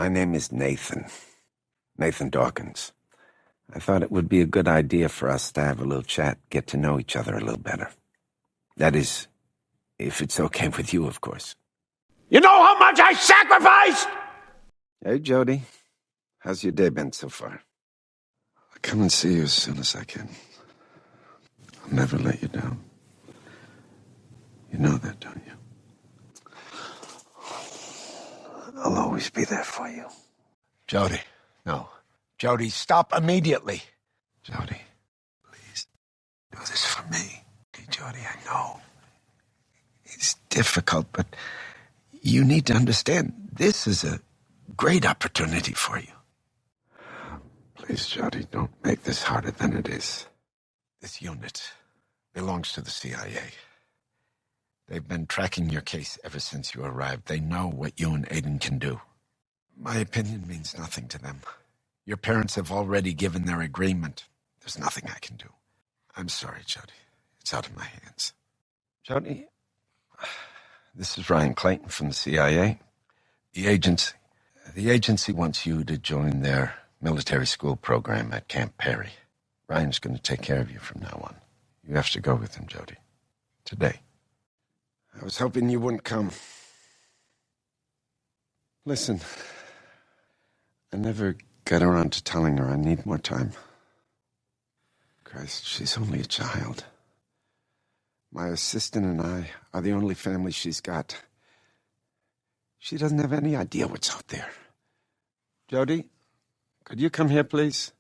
My name is Nathan. Nathan Dawkins. I thought it would be a good idea for us to have a little chat, get to know each other a little better. That is, if it's okay with you, of course. You know how much I sacrificed? Hey, Jody. How's your day been so far? I'll come and see you as soon as I can. I'll never let you down. You know that, don't you? I'll always be there for you. Jody, no. Jody, stop immediately. Jody, please, do this for me. Okay, Jody, I know. It's difficult, but you need to understand this is a great opportunity for you. Please, Jody, don't make this harder than it is. This unit belongs to the CIA. They've been tracking your case ever since you arrived. They know what you and Aiden can do. My opinion means nothing to them. Your parents have already given their agreement. There's nothing I can do. I'm sorry, Jody. It's out of my hands. Jody, this is Ryan Clayton from the CIA. The agency wants you to join their military school program at Camp Perry. Ryan's going to take care of you from now on. You have to go with him, Jody. Today. I was hoping you wouldn't come. Listen, I never got around to telling her I need more time. Christ, she's only a child. My assistant and I are the only family she's got. She doesn't have any idea what's out there. Jody, could you come here, please?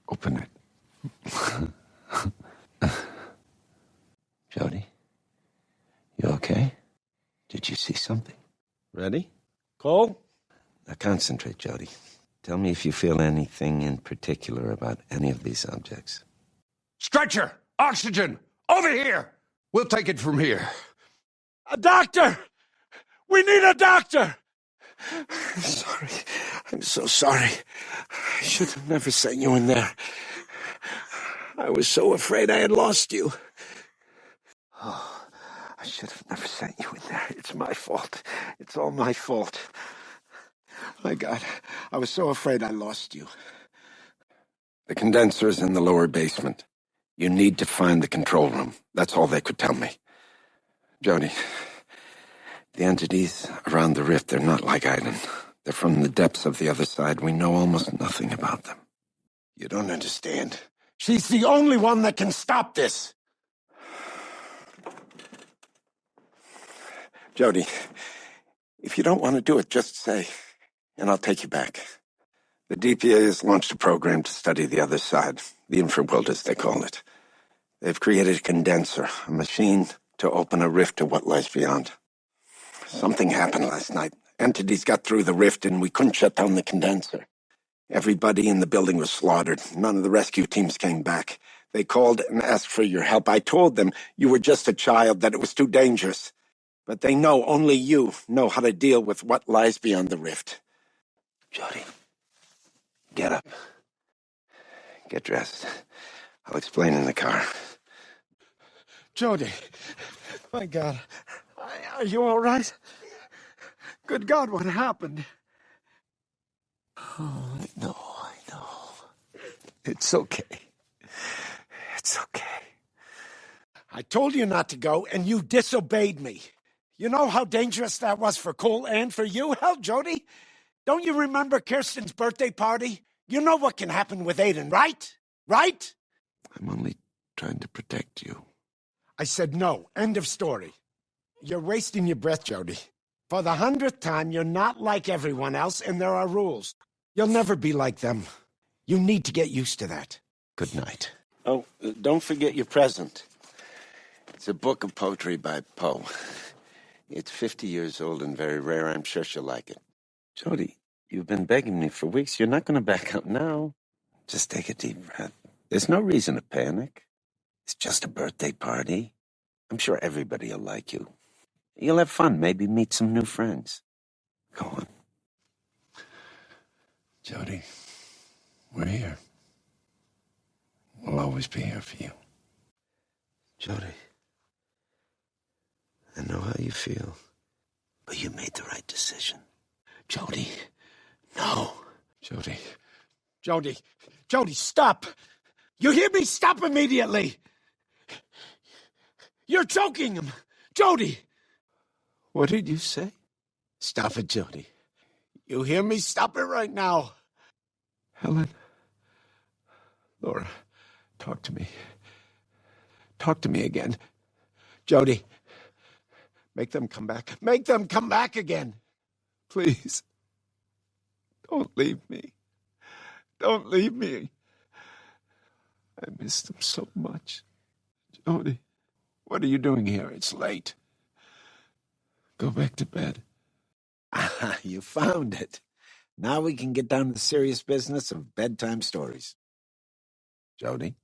Open it. Jody, you okay? Did you see something? Ready? Cole? Now concentrate, Jody. Tell me if you feel anything in particular about any of these objects. Stretcher! Oxygen! Over here! We'll take it from here. A doctor! We need a doctor! I'm sorry. I'm so sorry. I should have never sent you in there. I was so afraid I had lost you. Oh, I should have never sent you in there. It's my fault. It's all my fault. My God, I was so afraid I lost you. The condenser is in the lower basement. You need to find the control room. That's all they could tell me. Jody, the entities around the rift, they're not like Aiden. They're from the depths of the other side. We know almost nothing about them. You don't understand. She's the only one that can stop this. Jody, if you don't want to do it, just say, and I'll take you back. The DPA has launched a program to study the other side, the infraworld as they call it. They've created a condenser, a machine to open a rift to what lies beyond. Something happened last night. Entities got through the rift and we couldn't shut down the condenser. Everybody in the building was slaughtered. None of the rescue teams came back. They called and asked for your help. I told them you were just a child, that it was too dangerous. But they know only you know how to deal with what lies beyond the rift. Jody, get up. Get dressed. I'll explain in the car. Jody, my God, are you all right? Good God, what happened? Oh, I know. It's okay. It's okay. I told you not to go, and you disobeyed me. You know how dangerous that was for Cole and for you? Hell, Jody, don't you remember Kirsten's birthday party? You know what can happen with Aiden, right? Right? I'm only trying to protect you. I said no. End of story. You're wasting your breath, Jody. For the 100th time, you're not like everyone else, and there are rules. You'll never be like them. You need to get used to that. Good night. Oh, don't forget your present. It's a book of poetry by Poe. It's 50 years old and very rare. I'm sure she'll like it. Jody, you've been begging me for weeks. You're not going to back out now. Just take a deep breath. There's no reason to panic. It's just a birthday party. I'm sure everybody will like you. You'll have fun, maybe meet some new friends. Go on. Jody, we're here. We'll always be here for you. Jody, I know how you feel, but you made the right decision. Jody, no. Jody. Jody. Jody, stop! You hear me? Stop immediately! You're choking him! Jody! What did you say? Stop it, Jody. You hear me? Stop it right now! Helen. Laura, talk to me. Talk to me again. Jody, make them come back. Make them come back again! Please. Don't leave me. Don't leave me. I miss them so much. Jody, what are you doing here? It's late. Go back to bed. Ah, you found it. Now we can get down to the serious business of bedtime stories. Jody?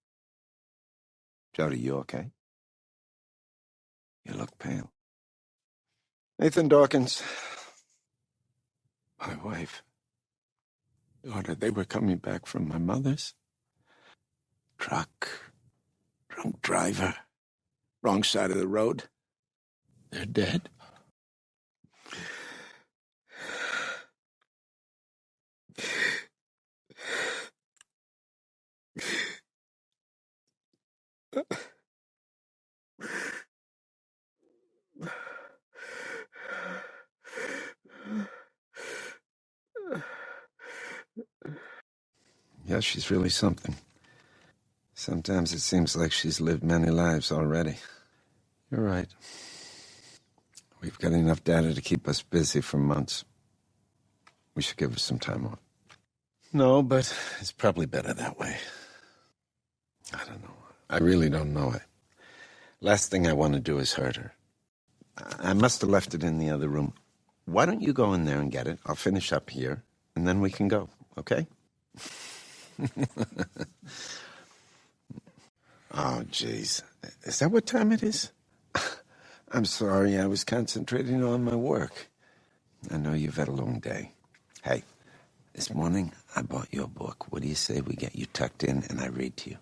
Jody, you okay? You look pale. Nathan Dawkins. My wife. Daughter, they were coming back from my mother's. Truck. Drunk driver. Wrong side of the road. They're dead. Yeah, she's really something. Sometimes it seems like she's lived many lives already. You're right. We've got enough data to keep us busy for months. We should give her some time off. No, but it's probably better that way. I don't know. I really don't know it. Last thing I want to do is hurt her. I must have left it in the other room. Why don't you go in there and get it? I'll finish up here, and then we can go, okay? Oh, jeez. Is that what time it is? I'm sorry, I was concentrating on my work. I know you've had a long day. Hey, this morning I bought you a book. What do you say we get you tucked in and I read to you?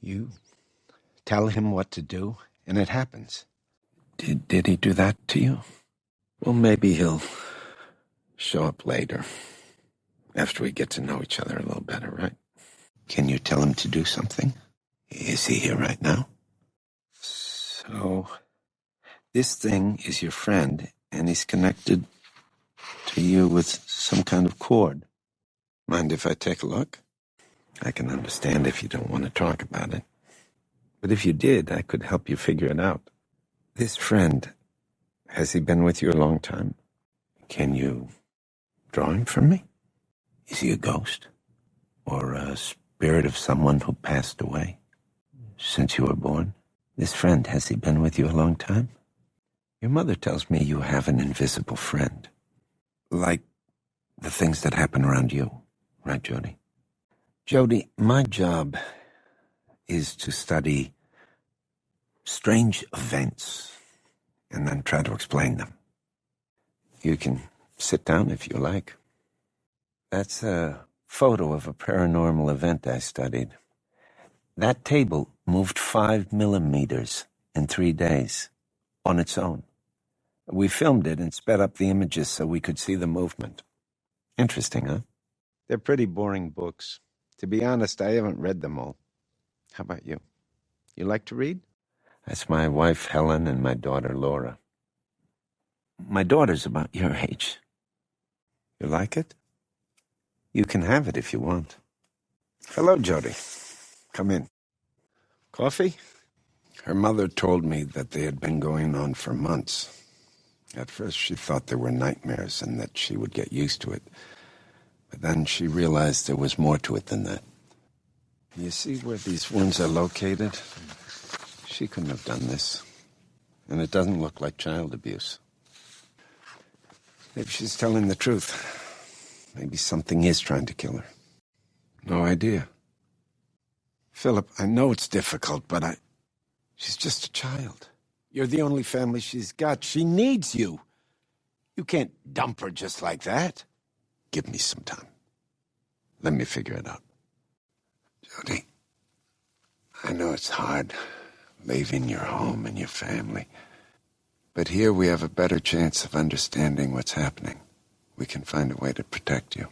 You tell him what to do, and it happens. Did he do that to you? Well, maybe he'll show up later, after we get to know each other a little better, right? Can you tell him to do something? Is he here right now? So, this thing is your friend, and he's connected to you with some kind of cord. Mind if I take a look? I can understand if you don't want to talk about it. But if you did, I could help you figure it out. This friend, has he been with you a long time? Can you draw him for me? Is he a ghost? Or a spirit of someone who passed away since you were born? This friend, has he been with you a long time? Your mother tells me you have an invisible friend. Like the things that happen around you, right, Jody? Jody, my job is to study strange events and then try to explain them. You can sit down if you like. That's a photo of a paranormal event I studied. That table moved 5 millimeters in 3 days on its own. We filmed it and sped up the images so we could see the movement. Interesting, huh? They're pretty boring books. To be honest, I haven't read them all. How about you? You like to read? That's my wife, Helen, and my daughter, Laura. My daughter's about your age. You like it? You can have it if you want. Hello, Jody. Come in. Coffee? Her mother told me that they had been going on for months. At first, she thought they were nightmares and that she would get used to it. But then she realized there was more to it than that. You see where these wounds are located? She couldn't have done this. And it doesn't look like child abuse. Maybe she's telling the truth. Maybe something is trying to kill her. No idea. Philip, I know it's difficult, but she's just a child. You're the only family she's got. She needs you. You can't dump her just like that. Give me some time. Let me figure it out. Jody, I know it's hard leaving your home and your family. But here we have a better chance of understanding what's happening. We can find a way to protect you.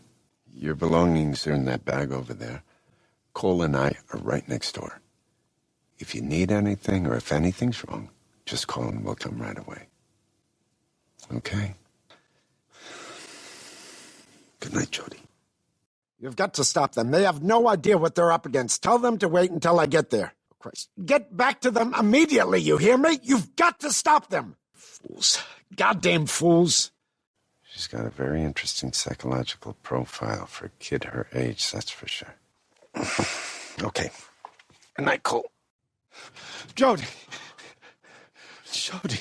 Your belongings are in that bag over there. Cole and I are right next door. If you need anything or if anything's wrong, just call and we'll come right away. Okay? Good night, Jody. You've got to stop them. They have no idea what they're up against. Tell them to wait until I get there. Christ. Get back to them immediately, you hear me? You've got to stop them. Fools. Goddamn fools. She's got a very interesting psychological profile for a kid her age, that's for sure. Okay. Good night, Cole. Jody. Jody.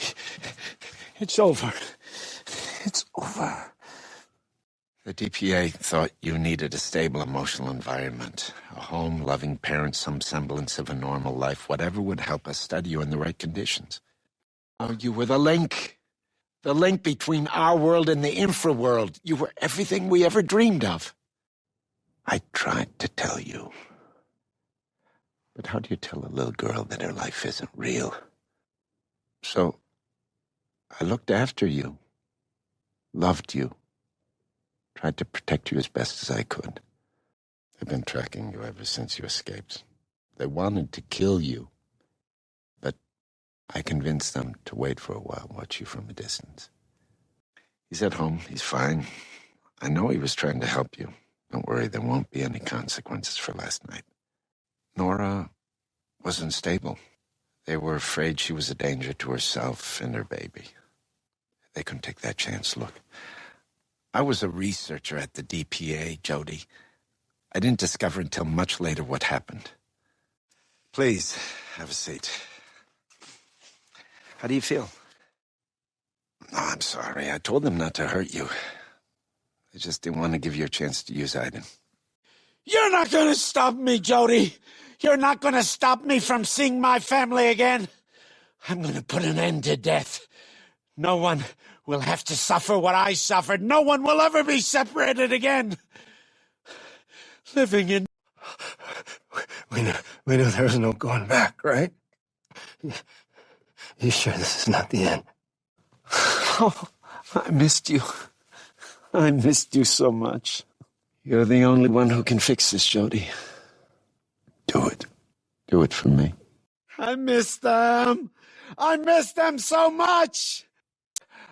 It's over. It's over. The DPA thought you needed a stable emotional environment, a home, loving parents, some semblance of a normal life, whatever would help us study you in the right conditions. Oh, you were the link between our world and the infra-world. You were everything we ever dreamed of. I tried to tell you. But how do you tell a little girl that her life isn't real? So, I looked after you, loved you, tried to protect you as best as I could. They've been tracking you ever since you escaped. They wanted to kill you, but I convinced them to wait for a while, watch you from a distance. He's at home. He's fine. I know he was trying to help you. Don't worry, there won't be any consequences for last night. Nora wasn't stable. They were afraid she was a danger to herself and her baby. They couldn't take that chance. Look, I was a researcher at the DPA, Jody. I didn't discover until much later what happened. Please, have a seat. How do you feel? No, I'm sorry. I told them not to hurt you. I just didn't want to give you a chance to use Aiden. You're not going to stop me, Jody. You're not going to stop me from seeing my family again. I'm going to put an end to death. No one will have to suffer what I suffered. No one will ever be separated again. Living in... We know there's no going back, right? You sure this is not the end? Oh, I missed you. I missed you so much. You're the only one who can fix this, Jody. Do it. Do it for me. I miss them. I miss them so much.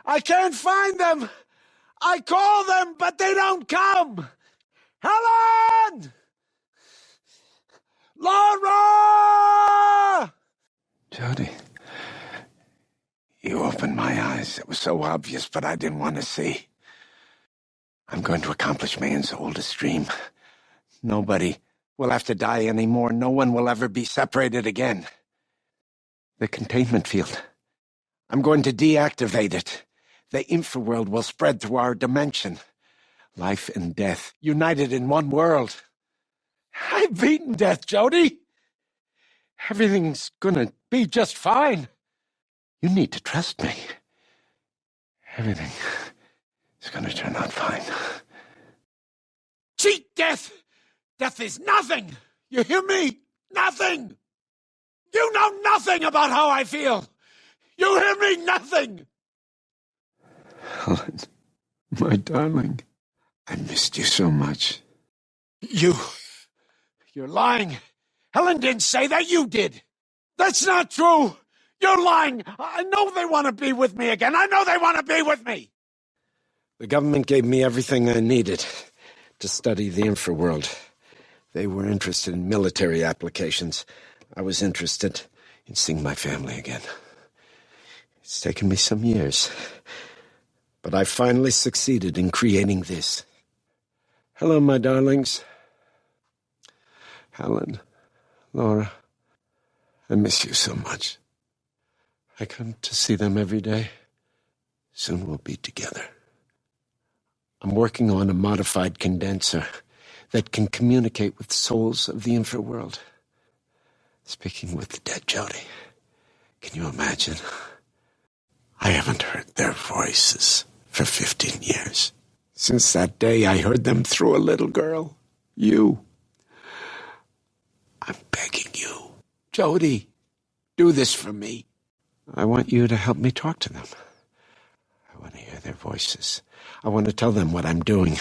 I can't find them. I call them, but they don't come. Helen! Laura! Jody, you opened my eyes. It was so obvious, but I didn't want to see. I'm going to accomplish man's oldest dream. Nobody will have to die anymore. No one will ever be separated again. The containment field. I'm going to deactivate it. The infraworld will spread through our dimension. Life and death united in one world. I've beaten death, Jody. Everything's gonna be just fine. You need to trust me. Everything is going to turn out fine. Cheat death! Death is nothing! You hear me? Nothing! You know nothing about how I feel! You hear me? Nothing! Helen, my darling, I missed you so much. You're lying. Helen didn't say that, you did. That's not true! You're lying! I know they want to be with me again. I know they want to be with me! The government gave me everything I needed to study the infraworld. They were interested in military applications. I was interested in seeing my family again. It's taken me some years, but I finally succeeded in creating this. Hello, my darlings. Helen, Laura, I miss you so much. I come to see them every day. Soon we'll be together. I'm working on a modified condenser that can communicate with souls of the infraworld. Speaking with the dead, Jody. Can you imagine? I haven't heard their voices for 15 years. Since that day I heard them through a little girl. You. I'm begging you. Jody, do this for me. I want you to help me talk to them. I want to hear their voices. I want to tell them what I'm doing.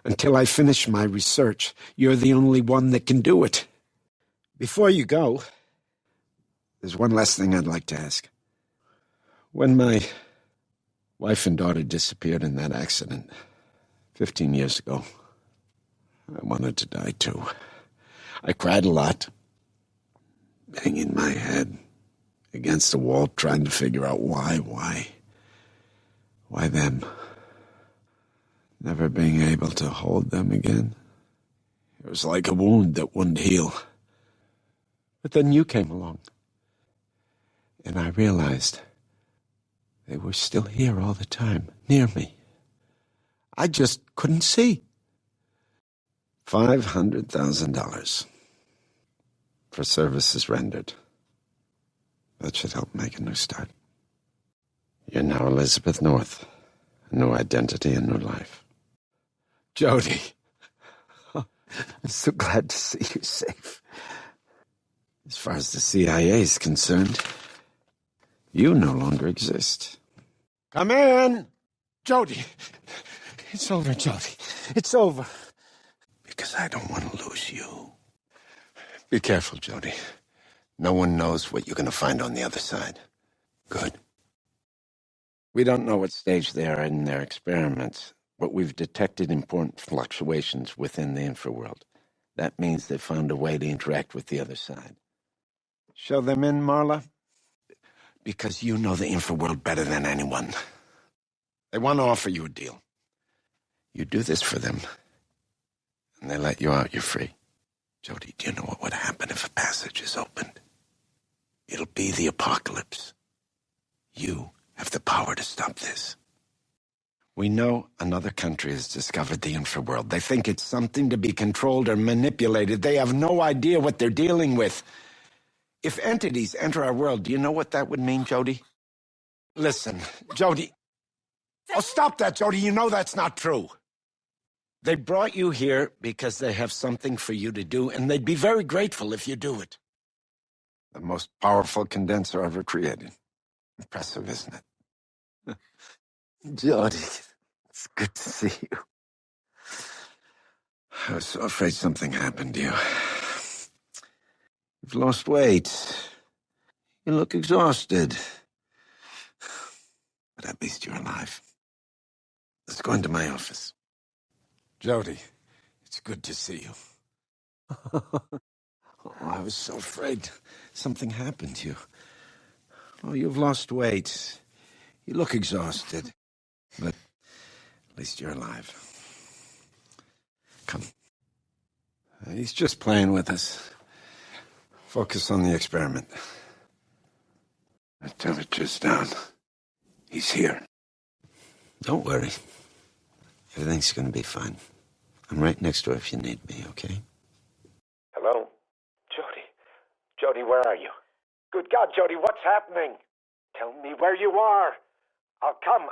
Until I finish my research, you're the only one that can do it. Before you go, there's one last thing I'd like to ask. When my wife and daughter disappeared in that accident 15 years ago, I wanted to die too. I cried a lot, banging my head against the wall, trying to figure out why them? Never being able to hold them again. It was like a wound that wouldn't heal. But then you came along, and I realized they were still here all the time, near me. I just couldn't see. $500,000 for services rendered. That should help make a new start. You're now Elizabeth North. A new identity, a new life. Jody. I'm so glad to see you safe. As far as the CIA is concerned, you no longer exist. Come in! Jody! It's over, Jody. It's over. Because I don't want to lose you. Be careful, Jody. No one knows what you're going to find on the other side. Good. We don't know what stage they are in their experiments, but we've detected important fluctuations within the infraworld. That means they've found a way to interact with the other side. Show them in, Marla? Because you know the infraworld better than anyone. They want to offer you a deal. You do this for them, and they let you out, you're free. Jody, do you know what would happen if a passage is opened? It'll be the apocalypse. You have the power to stop this. We know another country has discovered the infraworld. They think it's something to be controlled or manipulated. They have no idea what they're dealing with. If entities enter our world, do you know what that would mean, Jody? Listen, Jody. Oh, stop that, Jody. You know that's not true. They brought you here because they have something for you to do, and they'd be very grateful if you do it. The most powerful condenser ever created. Impressive, isn't it? Jody, it's good to see you. I was so afraid something happened to you. You've lost weight. You look exhausted. But at least you're alive. Let's go into my office. Jody, it's good to see you. I was so afraid something happened to you. Oh, you've lost weight. You look exhausted. But at least you're alive. Come. He's just playing with us. Focus on the experiment. The temperature's down. He's here. Don't worry. Everything's going to be fine. I'm right next door if you need me, okay? Hello? Jody. Jody, where are you? Good God, Jody, what's happening? Tell me where you are. I'll come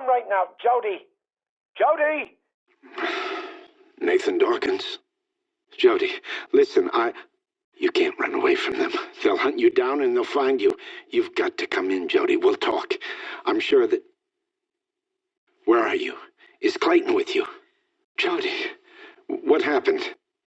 right now. Jody! Jody! Nathan Dawkins. Jody, listen, You can't run away from them. They'll hunt you down and they'll find you. You've got to come in, Jody. We'll talk. I'm sure that... Where are you? Is Clayton with you? Jody, what happened?